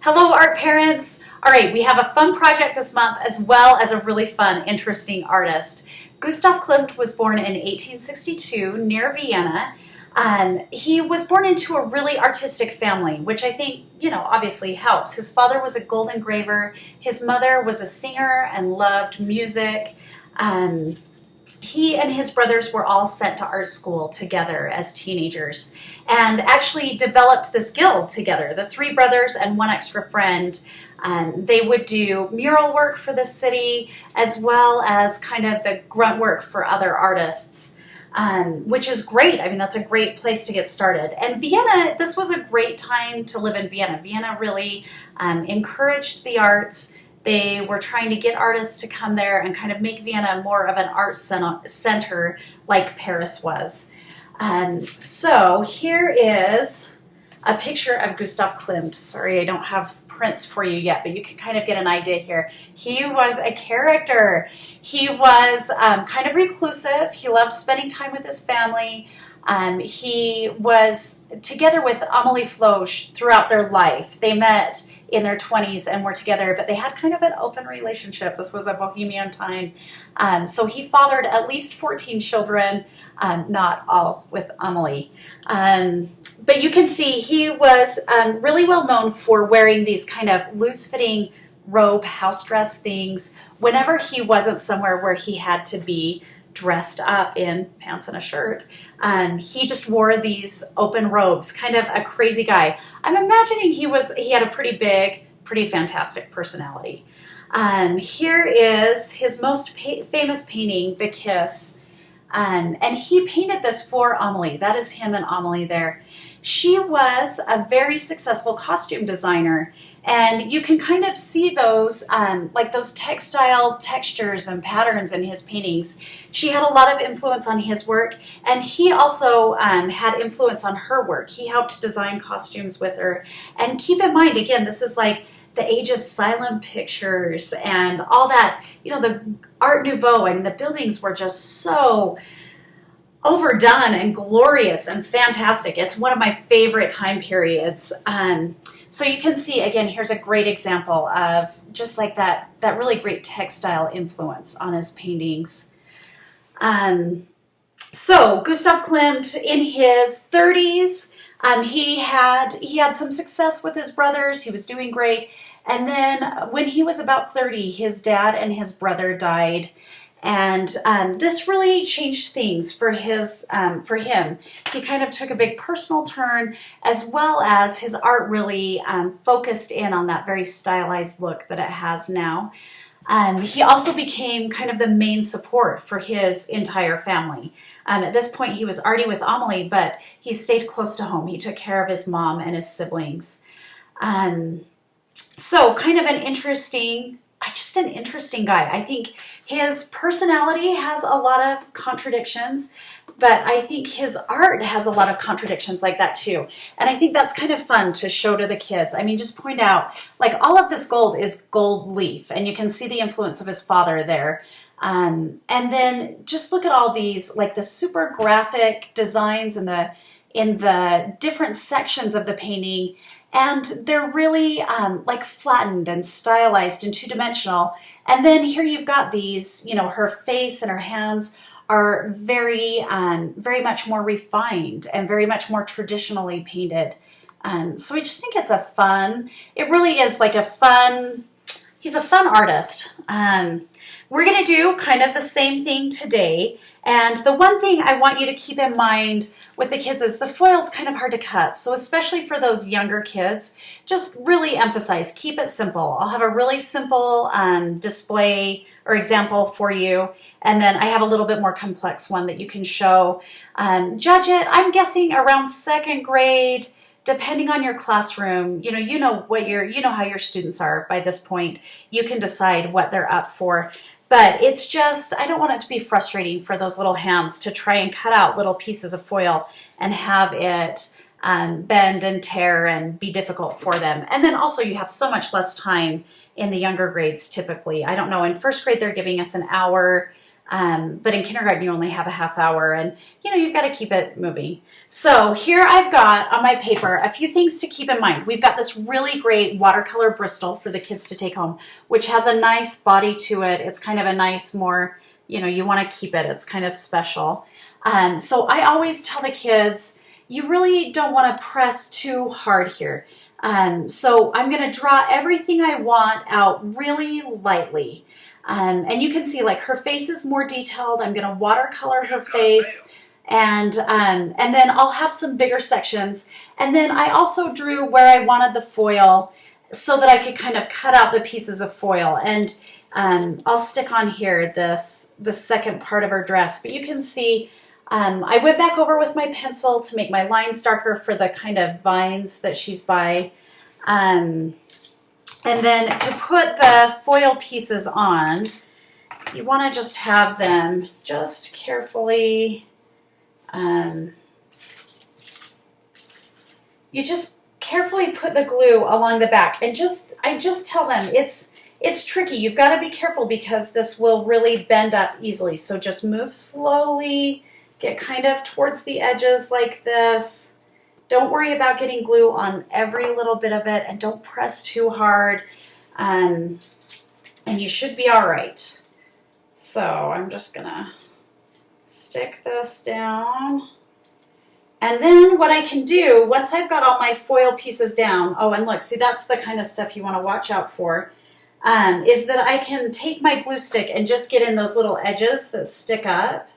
Hello, art parents. All right, we have a fun project this month as well as a really fun, interesting artist. Gustav Klimt was born in 1862 near Vienna. He was born into a really artistic family, which I think, obviously helps. His father was a gold engraver. His mother was a singer and loved music. He and his brothers were all sent to art school together as teenagers and actually developed this guild together. The three brothers and one extra friend, they would do mural work for the city as well as kind of the grunt work for other artists, which is great. I mean, that's a great place to get started. And Vienna, this was a great time to live in Vienna. Vienna really encouraged the arts. They were trying to get artists to come there and kind of make Vienna more of an art center like Paris was. So here is a picture of Gustav Klimt. Sorry, I don't have prints for you yet, but you can kind of get an idea here. He was a character. He was kind of reclusive. He loved spending time with his family. He was together with Amelie throughout their life. They met in their 20s and were together, but they had kind of an open relationship. This was a bohemian time. So he fathered at least 14 children, not all with Amelie. But you can see he was really well known for wearing these kind of loose-fitting robe, house dress things whenever he wasn't somewhere where he had to be dressed up in pants and a shirt. He just wore these open robes, kind of a crazy guy. I'm imagining he had a pretty big, pretty fantastic personality. Here is his most famous painting, The Kiss. And he painted this for Amelie. That is him and Amelie there. She was a very successful costume designer. And you can kind of see those, like those textile textures and patterns in his paintings. She had a lot of influence on his work, and he also had influence on her work. He helped design costumes with her. And keep in mind, again, this is like the age of silent pictures and all that, the Art Nouveau. I mean, the buildings were just so overdone and glorious and fantastic. It's one of my favorite time periods. So you can see, again, here's a great example of just like that really great textile influence on his paintings. So Gustav Klimt, in his 30s, he had some success with his brothers. He was doing great. And then when he was about 30, his dad and his brother died. And this really changed things for him. He kind of took a big personal turn, as well as his art really focused in on that very stylized look that it has now. He also became kind of the main support for his entire family. At this point, he was already with Amelie, but he stayed close to home. He took care of his mom and his siblings. So kind of an interesting guy. I think his personality has a lot of contradictions, but I think his art has a lot of contradictions like that too. And I think that's kind of fun to show to the kids. I mean, just point out, like, all of this gold is gold leaf, and you can see the influence of his father there. And then just look at all these, like the super graphic designs in the different sections of the painting. And they're really like flattened and stylized and two-dimensional. And then here you've got these, her face and her hands are very, very much more refined and very much more traditionally painted. So I just think it really is like he's a fun artist. We're going to do kind of the same thing today. And the one thing I want you to keep in mind with the kids is the foil's kind of hard to cut. So especially for those younger kids, just really emphasize, keep it simple. I'll have a really simple display or example for you. And then I have a little bit more complex one that you can show. Judge it, I'm guessing around second grade, depending on your classroom. You know how your students are by this point. You can decide what they're up for. But it's just, I don't want it to be frustrating for those little hands to try and cut out little pieces of foil and have it bend and tear and be difficult for them. And then also you have so much less time in the younger grades typically. I don't know, in first grade they're giving us an hour But in kindergarten, you only have a half hour, and you've got to keep it moving. So here I've got on my paper a few things to keep in mind. We've got this really great watercolor Bristol for the kids to take home, which has a nice body to it. It's kind of a nice, more, you want to keep it. It's kind of special. So I always tell the kids, you really don't want to press too hard here. So I'm going to draw everything I want out really lightly. And you can see like her face is more detailed. I'm going to watercolor her face, and then I'll have some bigger sections. And then I also drew where I wanted the foil so that I could kind of cut out the pieces of foil. And I'll stick on here the second part of her dress. But you can see I went back over with my pencil to make my lines darker for the kind of vines that she's by. And then to put the foil pieces on, you want to just have them just carefully, you just carefully put the glue along the back. And I just tell them it's tricky. You've got to be careful because this will really bend up easily. So just move slowly, get kind of towards the edges like this. Don't worry about getting glue on every little bit of it, and don't press too hard, and you should be all right. So I'm just gonna stick this down, and then what I can do once I've got all my foil pieces down, oh, and look, see, that's the kind of stuff you want to watch out for, is that I can take my glue stick and just get in those little edges that stick up.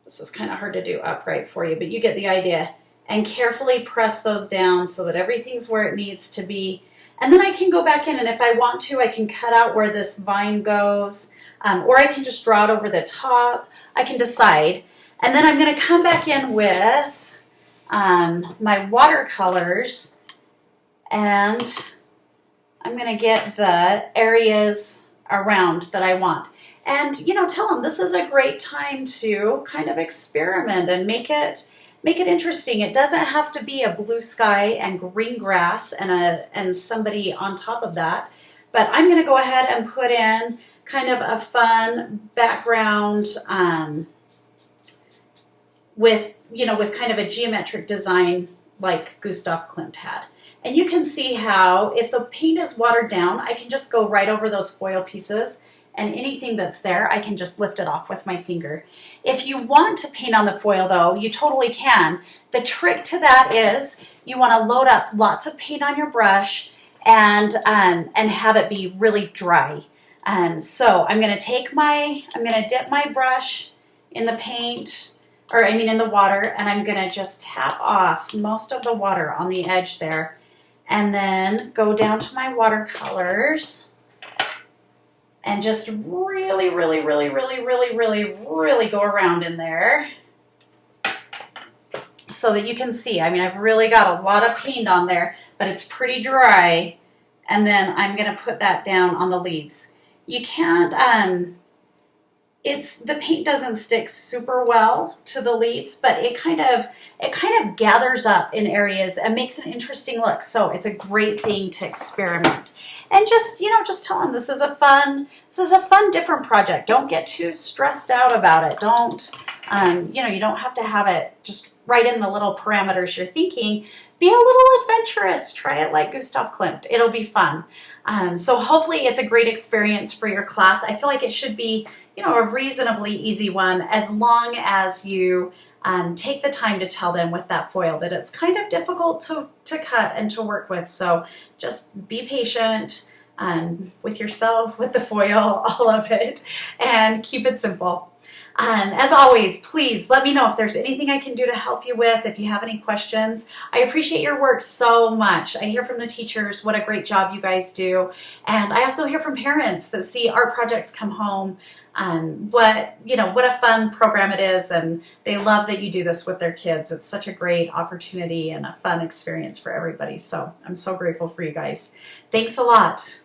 This is kind of hard to do upright for you, but you get the idea. And carefully press those down so that everything's where it needs to be. And then I can go back in, and if I want to, I can cut out where this vine goes, or I can just draw it over the top. I can decide. And then I'm going to come back in with my watercolors, and I'm going to get the areas around that I want. And, tell them this is a great time to kind of experiment and make it interesting. It doesn't have to be a blue sky and green grass and somebody on top of that. But I'm going to go ahead and put in kind of a fun background with kind of a geometric design like Gustav Klimt had. And you can see how if the paint is watered down, I can just go right over those foil pieces, and anything that's there, I can just lift it off with my finger. If you want to paint on the foil, though, you totally can. The trick to that is you want to load up lots of paint on your brush and have it be really dry. So I'm going to dip my brush in the paint, in the water, and I'm going to just tap off most of the water on the edge there, and then go down to my watercolors. And just really, really, really, really, really, really, really go around in there so that you can see. I've really got a lot of paint on there, but it's pretty dry. And then I'm going to put that down on the leaves. You can't, the paint doesn't stick super well to the leaves, but it kind of gathers up in areas and makes an interesting look. So it's a great thing to experiment. And just tell them this is a fun, different project. Don't get too stressed out about it. Don't, you don't have to have it just right in the little parameters you're thinking. Be a little adventurous. Try it like Gustav Klimt. It'll be fun. So hopefully it's a great experience for your class. I feel like it should be, a reasonably easy one, as long as you take the time to tell them with that foil that it's kind of difficult to cut and to work with. So just be patient with yourself, with the foil, all of it, and keep it simple. As always, please let me know if there's anything I can do to help you with, if you have any questions. I appreciate your work so much. I hear from the teachers what a great job you guys do. And I also hear from parents that see our projects come home, what a fun program it is, and they love that you do this with their kids. It's such a great opportunity and a fun experience for everybody. So I'm so grateful for you guys. Thanks a lot.